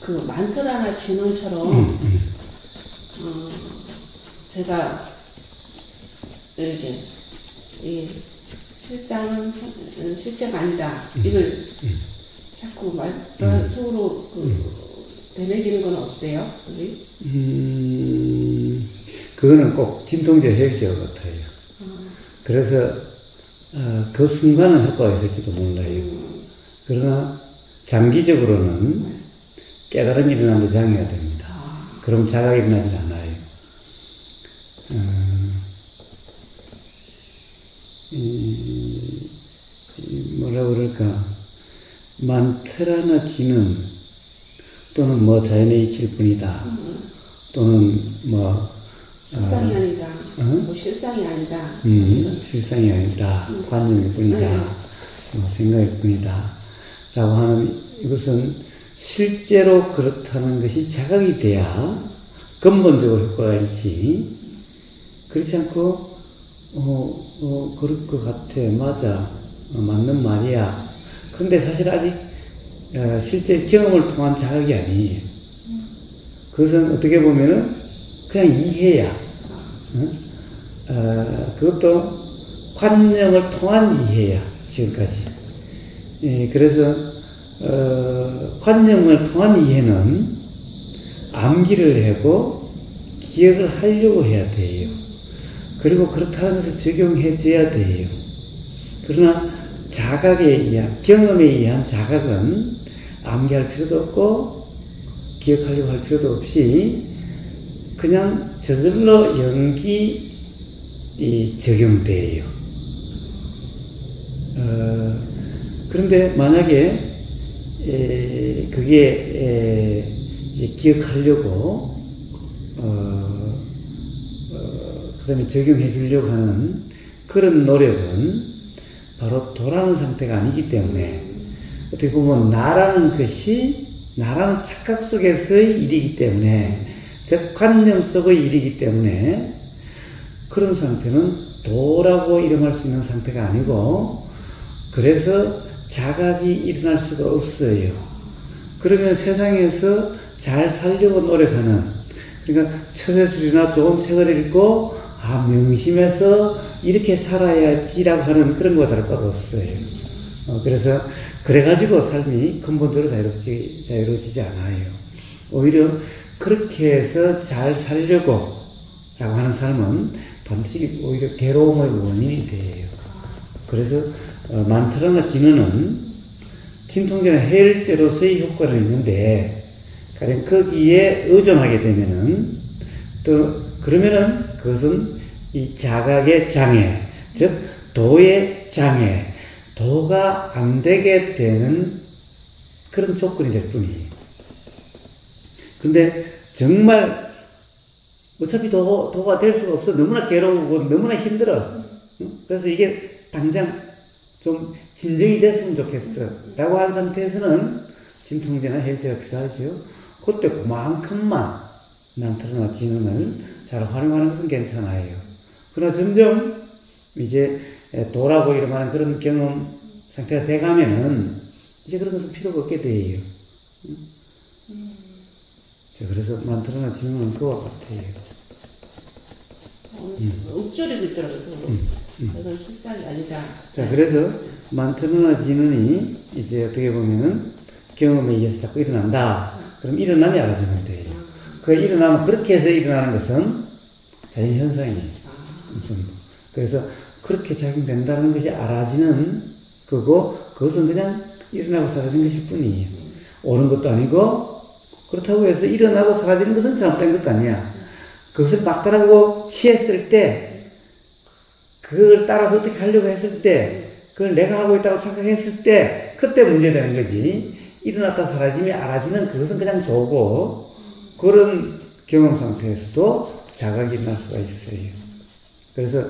그 만트라나 진원처럼 제가 이렇게 이 실상은 실제가 아니다 이걸 자꾸 속으로 되뇌기는 건 어때요? 그거는 꼭 진통제 해결제와 같아요. 그래서 그 순간은 효과가 있을지도 몰라요. 그러나 장기적으로는 깨달음이 일어나는 데 장애가 됩니다. 그럼 자각이 일어나질 않아요. 뭐라 그럴까, 만트라나 진음 또는 뭐 자연의 이치일 뿐이다 또는 뭐 실상이 아니다 뭐 실상이 아니다 실상이 아니다 관념일 뿐이다 뭐 생각일 뿐이다 라고 하는, 이것은 실제로 그렇다는 것이 자각이 돼야 근본적으로 효과가 있지, 그렇지 않고 그럴 것 같아, 맞아, 맞는 말이야. 근데 사실 아직 실제 경험을 통한 자각이 아니에요. 그것은 어떻게 보면은 그냥 이해야. 그것도 관념을 통한 이해야, 지금까지. 그래서 관념을 통한 이해는 암기를 하고 기억을 하려고 해야 돼요. 그리고 그렇다는 것을 적용해 줘야 돼요. 그러나 자각에 의한, 경험에 의한 자각은 암기할 필요도 없고 기억하려고 할 필요도 없이 그냥 저절로 적용돼요. 그런데 만약에 그게 이제 기억하려고 그 다음에 적용해 주려고 하는 그런 노력은 바로 도라는 상태가 아니기 때문에, 어떻게 보면 나라는 것이 나라는 착각 속에서의 일이기 때문에, 즉 관념 속의 일이기 때문에 그런 상태는 도라고 이름할 수 있는 상태가 아니고, 그래서 자각이 일어날 수가 없어요. 그러면 세상에서 잘 살려고 노력하는, 그러니까 처세술이나 좋은 책을 읽고 명심해서 이렇게 살아야지라고 하는 그런 거 다를 바가 없어요. 그래서 그래가지고 삶이 근본적으로 자유로워지지 않아요. 오히려 그렇게 해서 잘 살려고 라고 하는 삶은 반드시 오히려 괴로움의 원인이 돼요. 그래서 만트라나 진언은 진통제나 해열제로서의 효과는 있는데, 가령 거기에 의존하게 되면은 또 그러면은 그것은 이 자각의 장애, 즉 도의 장애, 도가 안 되게 되는 그런 조건이 될 뿐이에요. 근데 정말 어차피 도가 될 수가 없어. 너무나 괴로우고 너무나 힘들어. 그래서 이게 당장 좀 진정이 됐으면 좋겠어 라고 한 상태에서는 진통제나 해열제가 필요하죠. 그때 그만큼만 만트라나 진언을 잘 활용하는 것은 괜찮아요. 그러나 점점 이제 도라고 이름하는 그런 경험 상태가 돼가면은 이제 그런 것은 필요가 없게 돼요. 그래서 만트라나 진언은 그와 같아요. 읊조리고 있더라고요. 그건 실상이 아니다. 자, 그래서 만트라나 진언이 이제 어떻게 보면은 경험에 의해서 자꾸 일어난다. 그럼 일어나면 알아지면 돼요. 그 일어나면 그렇게 해서 일어나는 것은 자연현상이에요. 그래서 그렇게 작용된다는 것이 알아지는 거고, 그것은 그냥 일어나고 사라지는 것일 뿐이에요. 옳은 것도 아니고, 그렇다고 해서 일어나고 사라지는 것은 잘못된 것도 아니야. 그것을 막다라고 취했을 때, 그걸 따라서 어떻게 하려고 했을 때, 그걸 내가 하고 있다고 착각했을 때, 그때 문제되는 거지. 일어났다 사라짐이 알아지는 그것은 그냥 좋고, 그런 경험 상태에서도 자각이 일어날 수가 있어요. 그래서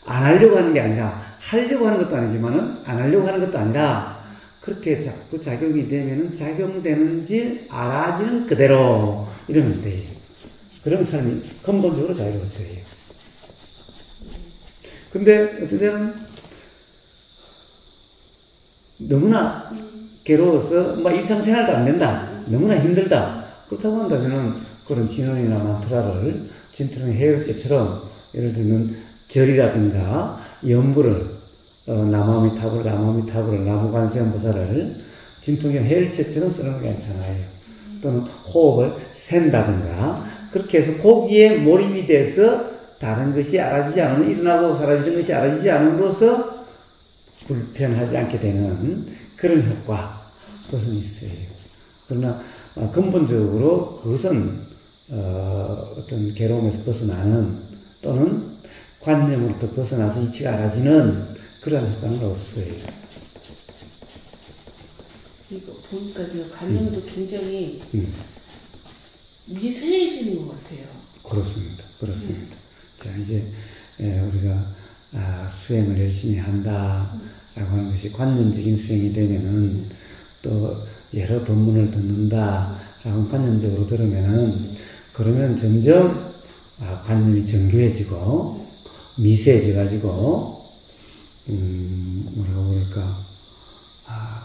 안 하려고 하는 게 아니라, 하려고 하는 것도 아니지만은 안 하려고 하는 것도 아니라, 그렇게 자꾸 작용이 되면은 작용되는지 알아지는 그대로 이러면 돼요. 그러면 사람이 근본적으로 자유로워져요. 근데 어떤 때는 너무나 괴로워서 막 일상생활도 안 된다. 너무나 힘들다. 그렇다고 한다면은 그런 진원이나 만트라를 진통의 해열제처럼 예를 들면 절이라든가 연불을 나무아미타불, 나무관세음보살을 진통의 해열제처럼 쓰는 게 괜찮아요. 또는 호흡을 센다든가 그렇게 해서 거기에 몰입이 돼서 다른 것이 알아지지 않으면 일어나고 사라지는 것이 알아지지 않음으로써 불편하지 않게 되는 그런 효과 그것은 있어요. 그러나 근본적으로 그것은 어떤 괴로움에서 벗어나는 또는 관념으로부터 벗어나서 이치가 알아지는 그런 효과는 없어요. 이거 보니까요, 관념도 굉장히 미세해지는 것 같아요. 그렇습니다. 그렇습니다. 자, 이제 우리가 수행을 열심히 한다라고 하는 것이 관념적인 수행이 되면은 또 여러 법문을 듣는다라고 관념적으로 들으면은 그러면 점점 관념이 정교해지고 미세해져가지고 뭐라고 그럴까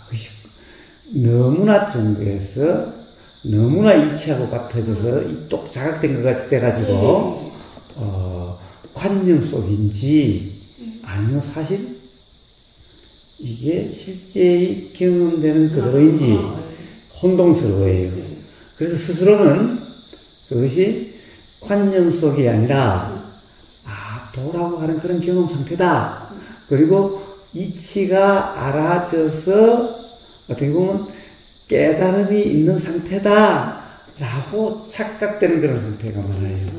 그것이 너무나 정교해서 너무나 이치하고 같아져서 똑 자각된 것 같이 돼가지고 관념 속인지 아니면 사실 이게 실제 경험되는 그대로인지 혼동스러워요. 그래서 스스로는 그것이 관념 속이 아니라 도라고 하는 그런 경험 상태다. 그리고 이치가 알아져서 어떻게 보면 깨달음이 있는 상태다 라고 착각되는 그런 상태가 많아요.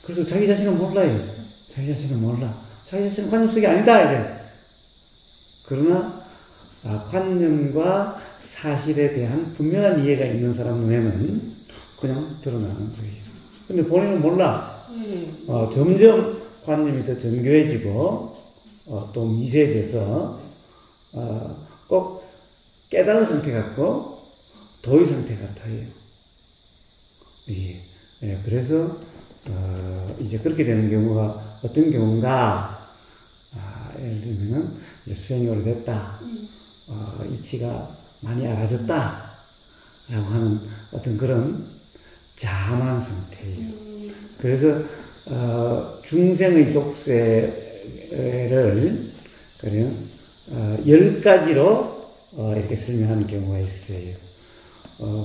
그래서 자기 자신은 몰라요. 자기 자신은 몰라. 자기 자신은 관념 속이 아니다 이래. 그러나 관념과 사실에 대한 분명한 이해가 있는 사람 눈에는 그냥 드러나는 거예요. 근데 본인은 몰라. 점점 관념이 더 정교해지고 또 미세해져서 꼭 깨달은 상태 같고 도의 상태 같아요. 예. 그래서 이제 그렇게 되는 경우가 어떤 경우인가? 예를 들면은 이제 수행이 오래됐다. 이치가 많이 알아졌다. 라고 하는 어떤 그런 자만 상태예요. 그래서 중생의 족쇄를 그냥 10가지로 이렇게 설명하는 경우가 있어요.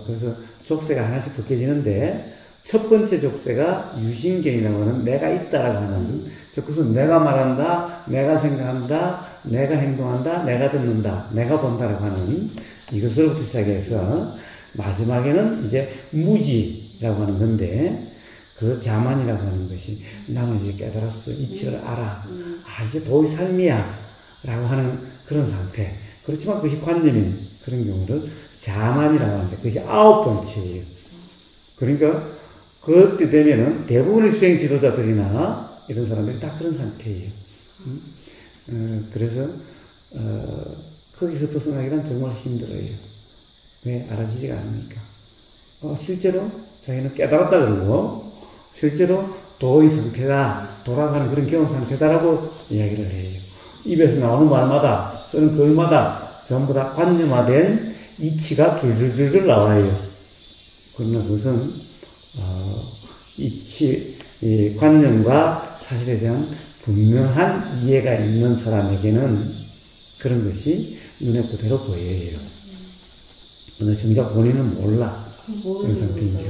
그래서 족쇄가 하나씩 벗겨지는데 첫 번째 족쇄가 유신견이라고 하는 내가 있다라고 하는 그것은 내가 말한다, 내가 생각한다, 내가 행동한다, 내가 듣는다, 내가 본다라고 하는 이것으로부터 시작해서 마지막에는 이제 무지라고 하는 건데 그 자만이라고 하는 것이 나는 이제 깨달았어, 이치를 알아, 이제 도의 삶이야 라고 하는 그런 상태. 그렇지만 그것이 관념인 그런 경우를 자만이라고 하는데 그것이 9번째예요. 그러니까 그때 되면은 대부분의 수행 지도자들이나 이런 사람들이 다 그런 상태예요. 그래서 거기서 벗어나기란 정말 힘들어요. 왜? 알아지지가 않으니까. 실제로 자기는 깨달았다 그러고 실제로 도의 상태다, 돌아가는 그런 경험 상태다라고 이야기를 해요. 입에서 나오는 말마다 쓰는 글마다 전부 다 관념화된 이치가 줄줄줄줄 나와요. 그러나 그것은 이 관념과 사실에 대한 분명한 이해가 있는 사람에게는 그런 것이 눈에 그대로 보여요. 그러나 정작 본인은 몰라. 그런 상태인지.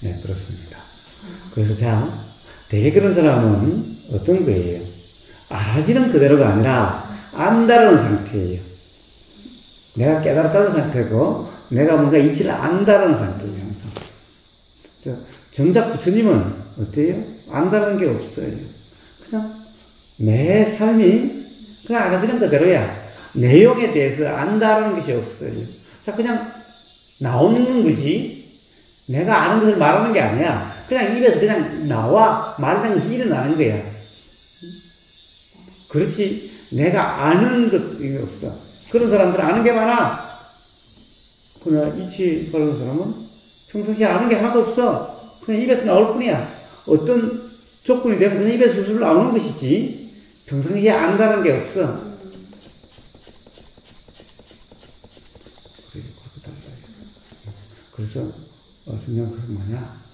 네, 그렇습니다. 그래서 되게 그런 사람은 어떤 거예요? 알아지는 그대로가 아니라 안다는 상태예요. 내가 깨달았다는 상태고 내가 뭔가 이치를 안다는 상태예요. 항상. 정작 부처님은 어때요? 안다는 게 없어요. 그냥 내 삶이 그냥 알아지는 그대로야. 내용에 대해서 안다는 것이 없어요. 그냥 나오는 거지. 내가 아는 것을 말하는 게 아니야. 그냥 입에서 그냥 나와 말하는 것이 일어나는 거야. 그렇지 내가 아는 것이 없어. 그런 사람들은 아는 게 많아. 그러나 이치 바른 사람은 평상시에 아는 게 하나도 없어. 그냥 입에서 나올 뿐이야. 어떤 조건이 되면 그냥 입에서 술술 나오는 것이지 평상시에 안다는 게 없어. 그래서 중요한 것은 뭐냐?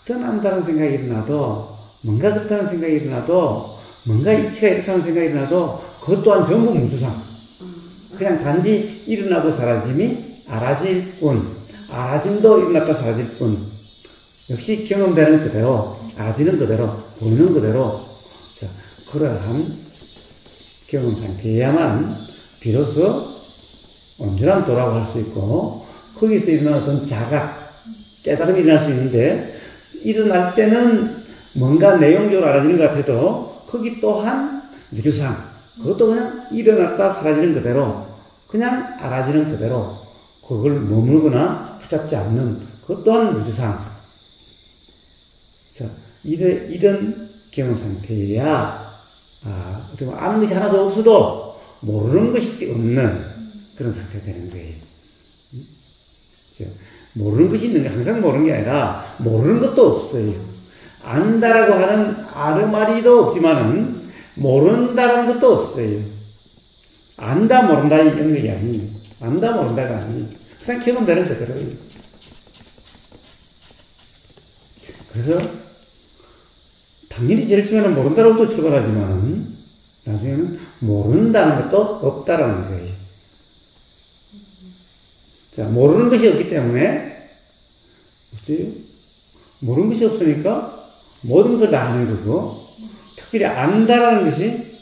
어떤 안다는 생각이 일어나도, 뭔가 그렇다는 생각이 일어나도, 뭔가 이치가 이렇다는 생각이 일어나도, 그것 또한 전부 무주상. 그냥 단지 일어나고 사라짐이 알아질 뿐, 알아짐도 일어났다 사라질 뿐, 역시 경험되는 그대로, 알아지는 그대로, 보이는 그대로, 자, 그러한 경험 상태에야만 비로소 온전한 도라고 할 수 있고, 거기서 일어나는 어떤 자각, 깨달음이 일어날 수 있는데, 일어날 때는 뭔가 내용적으로 알아지는 것 같아도, 거기 또한 무주상, 그것도 그냥 일어났다 사라지는 그대로, 그냥 알아지는 그대로, 그걸 머물거나 붙잡지 않는, 그것 또한 무주상. 자, 이런 경험 상태여야, 어떻게 보면 아는 것이 하나도 없어도 모르는 것이 없는 그런 상태가 되는 거예요. 모르는 것이 있는 게 항상 모르는 게 아니라 모르는 것도 없어요. 안다라고 하는 아르마리도 없지만은 모른다라는 것도 없어요. 안다 모른다 이런 게 아니에요. 안다 모른다가 아니에요. 그냥 경험되는 그대로예요. 그래서 당연히 제일 처음에는 모른다로부터 출발하지만은 나중에는 모른다는 것도 없다라는 거예요. 자, 모르는 것이 없기 때문에 어때요? 모르는 것이 없으니까 모든 것을 다 아는 거고, 특별히 안다라는 것이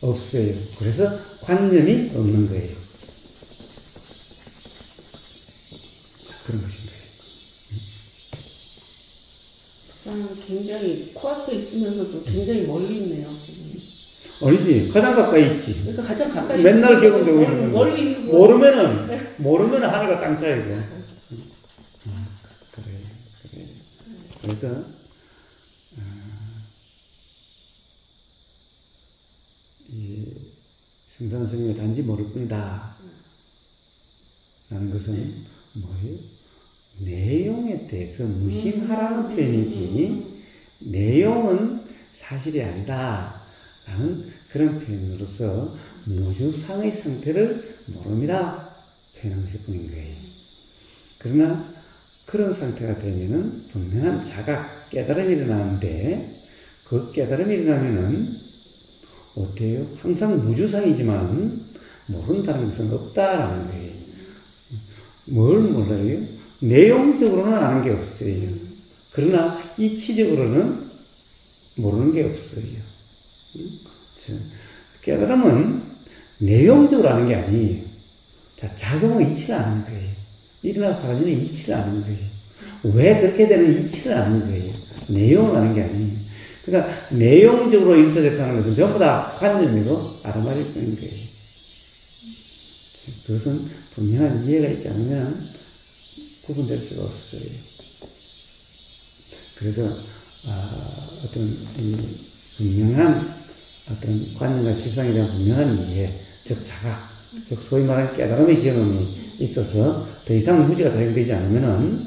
없어요. 그래서 관념이 없는 거예요. 자, 그런 것인 거예요. 굉장히 코앞에 있으면서도 굉장히 멀리 있네요. 아니지, 가장 가까이 있지. 그러니까 가장 가까이 맨날 경험되고 있는 거. 멀리 있는 거. 모르면 하늘과 땅 차이고. 그래. 그래서 이 승산 스님의 단지 모를 뿐이다 라는 것은 뭐예요? 내용에 대해서 무심하라는 표현이지, 내용은 사실이 아니다 라는 그런 표현으로서 무주상의 상태를 모릅니다 표현한 것일 뿐인 거예요. 그러나 그런 상태가 되면은 분명한 자각, 깨달음이 일어나는데, 그 깨달음이 일어나면은 어때요? 항상 무주상이지만은 모른다는 것은 없다라는 거예요. 뭘 몰라요? 내용적으로는 아는 게 없어요. 그러나 이치적으로는 모르는 게 없어요. 깨달음은 내용적으로 아는 게 아니에요. 자, 작용의 이치를 아는 거예요. 일어나서 사라지는 이치를 아는 거예요. 왜 그렇게 되는 이치를 아는 거예요. 내용을 아는 게 아니에요. 그러니까 내용적으로 일터졌다는 것은 전부 다 관념이고 아르마릴 뿐인 거예요. 그것은 분명한 이해가 있지 않으면 구분될 수가 없어요. 그래서 어떤 이 분명한 어떤 관념과 실상에 대한 분명한 이해, 즉 자각, 즉 소위 말하는 깨달음의 경험이 있어서 더 이상 무지가 작용되지 않으면은,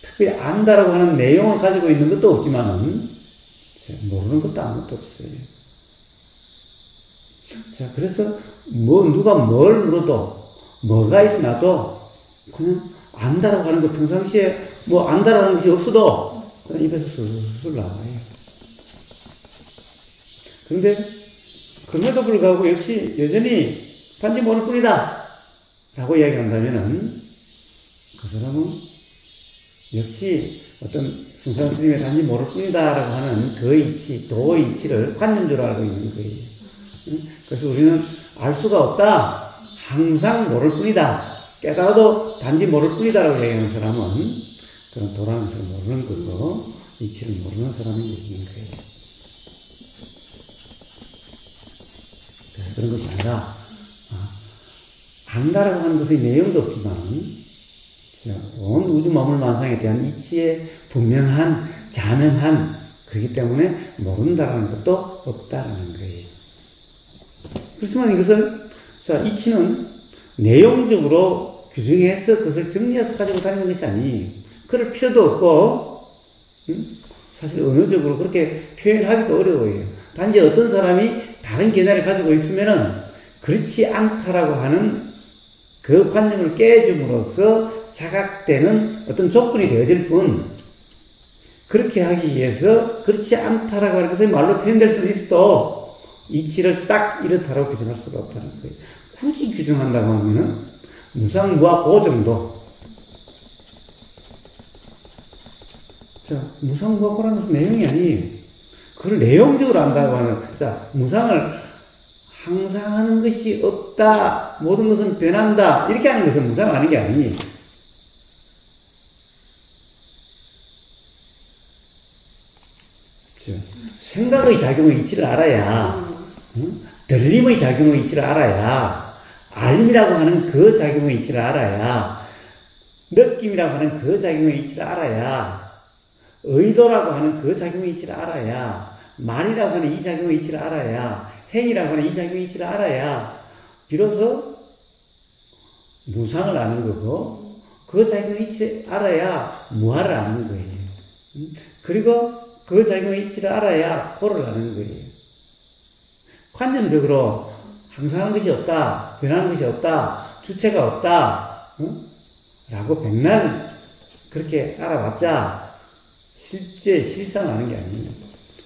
특별히 안다라고 하는 내용을 가지고 있는 것도 없지만은 모르는 것도 아무것도 없어요. 자, 그래서 누가 뭘 물어도, 뭐가 일어나도 그냥 안다라고 하는 거, 평상시에 안다라고 하는 것이 없어도 그냥 입에서 술술 나와요. 그런데 그럼에도 불구하고 역시 여전히 단지 모를 뿐이다 라고 이야기한다면은, 그 사람은 역시 어떤 승산 스님의 단지 모를 뿐이다 라고 하는 그 이치, 도의 이치를 관념적으로 알고 있는 거예요. 그래서 우리는 알 수가 없다, 항상 모를 뿐이다, 깨달아도 단지 모를 뿐이다 라고 얘기하는 사람은 그런 도라는 것을 모르는 거고, 이치를 모르는 사람인 얘기인 거예요. 그래서 그런 것이 아니라, 안다라고 하는 것의 내용도 없지만, 온 우주 만물 만상에 대한 이치의 분명한, 자명한, 그렇기 때문에 모른다라는 것도 없다라는 거예요. 그렇지만 이것을, 이치는 내용적으로 규정해서 그것을 정리해서 가지고 다니는 것이 아니에요. 그럴 필요도 없고, 사실 언어적으로 그렇게 표현하기도 어려워요. 단지 어떤 사람이 다른 견해를 가지고 있으면은 그렇지 않다라고 하는 그 관념을 깨줌으로써 자각되는 어떤 조건이 되어질 뿐, 그렇게 하기 위해서 그렇지 않다라고 하는 것을 말로 표현될 수는 있어도 이치를 딱 이렇다라고 규정할 수가 없다는 거예요. 굳이 규정한다고 하면은 무상무화 그 정도. 자, 무상무화고라는 것은 내용이 아니에요. 그걸 내용적으로 안다고 하면, 자, 무상을 항상 하는 것이 없다, 모든 것은 변한다, 이렇게 하는 것은 무상을 하는 게 아니에요. 생각의 작용의 이치를 알아야, 들림의 작용의 이치를 알아야, 알미라고 하는 그 작용의 이치를 알아야, 느낌이라고 하는 그 작용의 이치를 알아야, 의도라고 하는 그 작용의 이치를 알아야, 말이라고 하는 이 작용의 이치를 알아야, 행위라고 하는 이 작용의 이치를 알아야, 비로소 무상을 아는 거고, 그 작용의 이치를 알아야 무아를 아는 거예요. 그리고 그 작용의 이치를 알아야 고를 아는 거예요. 관념적으로 항상 하는 것이 없다, 변하는 것이 없다, 주체가 없다, 라고 백날 그렇게 알아봤자 실상 아는 게 아니에요.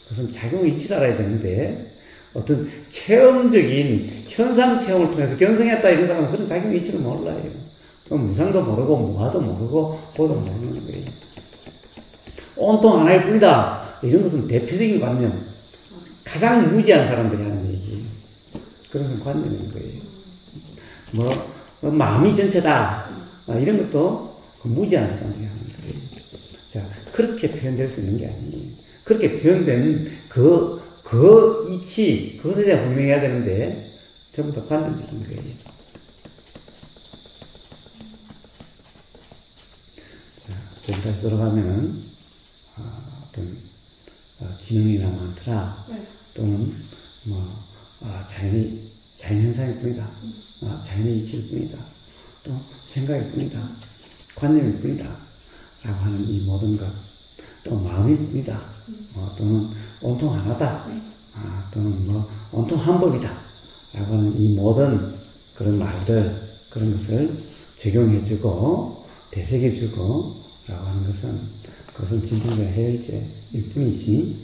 그것은 작용의 이치를 알아야 되는데, 어떤 체험적인 현상 체험을 통해서 견성했다 이런 사람은 그런 작용의 이치를 몰라요. 무상도 모르고 무아도 모르고 고도 모르는 거예요. 온통 하나일 뿐이다, 이런 것은 대표적인 관념, 가장 무지한 사람들이 하는 얘기, 그런 관념인 거예요. 마음이 전체다, 이런 것도 무지한 사람들이 하는 거예요. 자, 그렇게 표현될 수 있는 게 아니에요. 그렇게 표현된 그 이치, 그것에 대해 분명해야 되는데, 전부 다 관념적인 거예요. 자, 좀 다시 돌아가면은, 어떤, 지능이나 많더라, 또는, 자연 현상일 뿐이다. 자연의 이치일 뿐이다. 또, 생각일 뿐이다. 관념일 뿐이다. 라고 하는 이 모든 것, 또 마음일 뿐이다. 또는 온통 하나다. 또는 온통 한법이다. 라고 하는 이 모든 그런 말들, 그런 것을 적용해주고, 되새겨주고, 라고 하는 것은, 그것은 진통의 해열제일 뿐이지,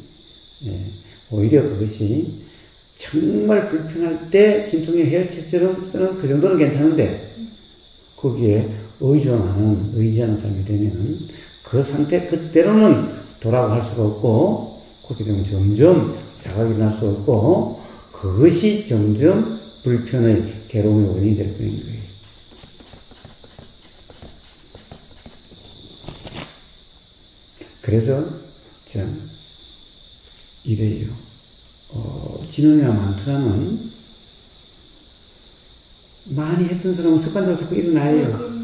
오히려 그것이 정말 불편할 때 진통의 해열제처럼 쓰는 그 정도는 괜찮은데, 거기에 의지하는 사람이 되면은 그 상태 그대로는 돌아갈 수가 없고, 그렇게 되면 점점 자각이 날 수 없고, 그것이 점점 불편의 괴로움의 원인이 될 뿐인 거예요. 그래서 이래요. 진원이나 만트라는 많이 했던 사람은 습관적으로 자꾸 일어나요.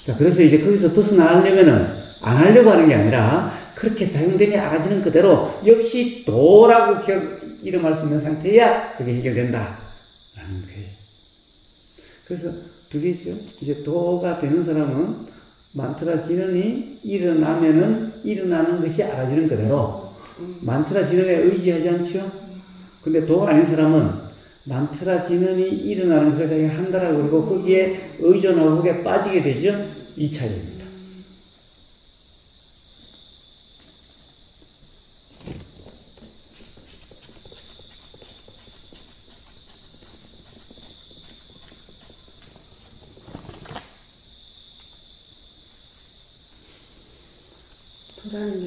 자, 그래서 이제 거기서 벗어나려면은 안 하려고 하는 게 아니라 그렇게 작용됨이 알아지는 그대로 역시 도라고 이름할 수 있는 상태야 그게 해결된다 라는 거예요. 그래서 두 개죠. 이제 도가 되는 사람은 만트라 진원이 일어나면은 일어나는 것이 알아지는 그대로 만트라 진원에 의지하지 않죠. 근데 도가 아닌 사람은 만트라 진원이 일어나는 것을 자기가 한다라고 그러고 거기에 의존하고 거기에 빠지게 되죠. 이 차이입니다. 도라는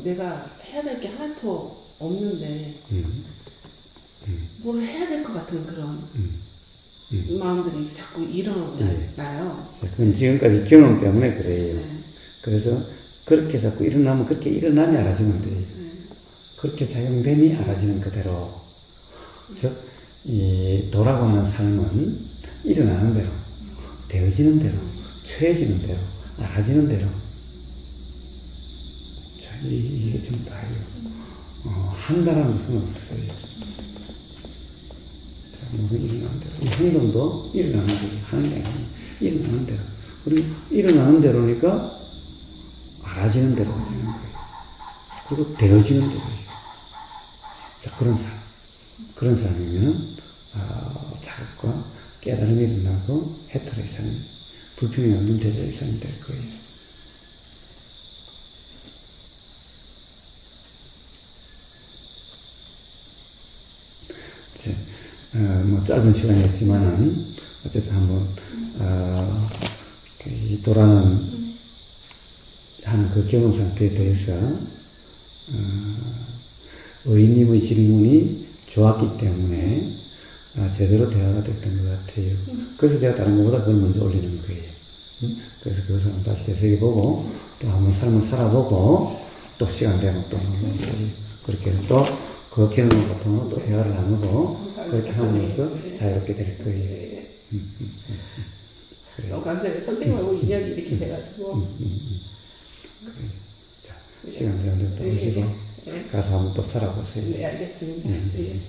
게 내가 해야 될 게 하나도 없는데 뭘 해야 될 것 같은 그런 마음들이 자꾸 일어나요. 그건 지금까지 경험 때문에 그래요. 그래서 그렇게 자꾸 일어나면 그렇게 일어나니 알아지면 돼요. 그렇게 작용됨이 알아지는 그대로. 즉, 이 도라고 하는 삶은 일어나는 대로, 되어지는 대로, 처해지는 대로, 알아지는 대로. 이게 좀 다예요. 한다라는 것은 없어요. 자, 모든 일어나는 대로. 이 행동도 일어나는 대로, 하는 게 아니에요. 일어나는 대로. 그리고 일어나는 대로니까 알아지는 대로 되는 거예요. 그리고 되어지는 대로예요. 자, 그런 사람. 그런 사람이면, 자극과 깨달음이 일어나고 해탈의 삶, 불평이 없는 대자의 삶이 될 거예요. 뭐 짧은 시간이었지만은 어쨌든 한번 이 도라는 하는 그 경험 상태에 대해서 의인님의 질문이 좋았기 때문에 제대로 대화가 됐던 것 같아요. 그래서 제가 다른 것보다 그걸 먼저 올리는 거예요. 그래서 그것을 다시 되새겨보고 또 한번 삶을 살아보고 또 시간 되면 또 그렇게 또 그 경험을 바탕으로 또 대화를 나누고 그렇게 함으로써 자유롭게 될 거예요. 너무 감사해요. 선생님하고 인연이 이렇게 돼가지고. 자, 시간 되면 또 오시고 가서 한번 또 살아보세요. 네, 알겠습니다. 네. 네.